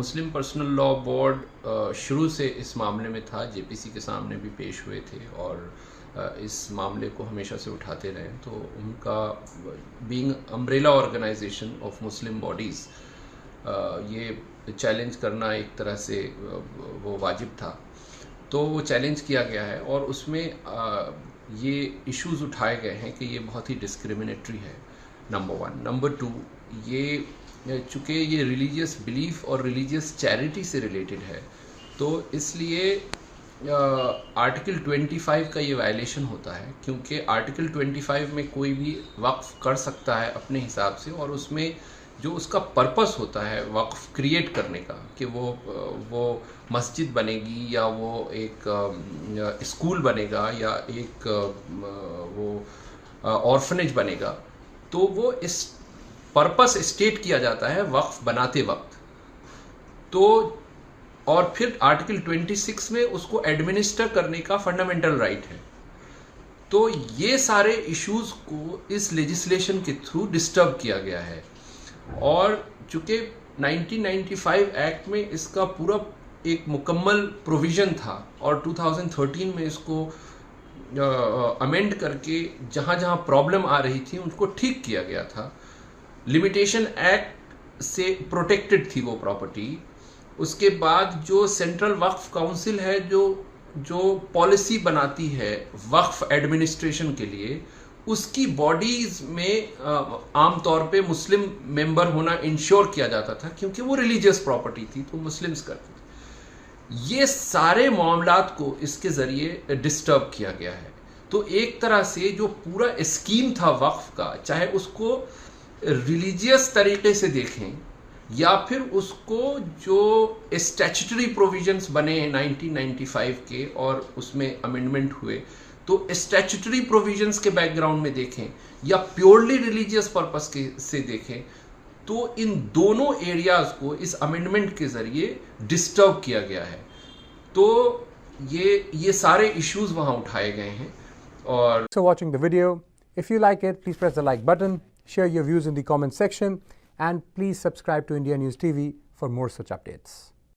मुस्लिम personal law board शुरू से इस मामले में था, जेपीसी के सामने भी पेश हुए थे और इस मामले को हमेशा से उठाते रहे। तो उनका being umbrella organisation of Muslim bodies, ये चैलेंज करना एक तरह से वो वाजिब था। तो वो चैलेंज किया गया है और उसमें ये इश्यूज़ उठाए गए हैं कि ये बहुत ही डिस्क्रिमिनेटरी है, नंबर वन। नंबर टू, ये चूँकि ये रिलीजियस बिलीफ और रिलीजियस चैरिटी से रिलेटेड है, तो इसलिए आर्टिकल 25 का ये वायलेशन होता है, क्योंकि आर्टिकल 25 में कोई भी वक्फ कर सकता है अपने हिसाब से, और उसमें जो उसका पर्पस होता है वक्फ क्रिएट करने का, कि वो मस्जिद बनेगी या वो एक स्कूल बनेगा या एक वो ऑर्फनेज बनेगा, तो वो इस पर्पस स्टेट किया जाता है वक्फ बनाते वक्त। तो और फिर आर्टिकल 26 में उसको एडमिनिस्टर करने का फंडामेंटल राइट है। तो ये सारे इश्यूज को इस लेजिस्लेशन के थ्रू डिस्टर्ब किया गया है, और चूंकि 1995 एक्ट में इसका पूरा एक मुकम्मल प्रोविज़न था और 2013 में इसको अमेंड करके जहाँ जहाँ प्रॉब्लम आ रही थी उनको ठीक किया गया था। लिमिटेशन एक्ट से प्रोटेक्टेड थी वो प्रॉपर्टी। उसके बाद जो सेंट्रल वक्फ काउंसिल है, जो पॉलिसी बनाती है वक्फ एडमिनिस्ट्रेशन के लिए, उसकी बॉडीज में आमतौर पे मुस्लिम मेंबर होना इंश्योर किया जाता था, क्योंकि वो रिलीजियस प्रॉपर्टी थी तो मुस्लिम्स करते थे। ये सारे मामलात को इसके ज़रिए डिस्टर्ब किया गया है। तो एक तरह से जो पूरा स्कीम था वक्फ का, चाहे उसको रिलीजियस तरीके से देखें या फिर उसको जो स्टैट्यूटरी प्रोविजंस बने 1995 के और उसमें अमेंडमेंट हुए, तो स्टैट्यूटरी प्रोविजंस के बैकग्राउंड में देखें या प्योरली रिलीजियस पर्पस के से देखें, तो इन दोनों एरियाज को इस अमेंडमेंट के जरिए डिस्टर्ब किया गया है। तो ये सारे इश्यूज वहां उठाए गए हैं। और So watching the video, if you like it, please press the like button, share your views in the comment section, and please subscribe to India News TV for more such updates.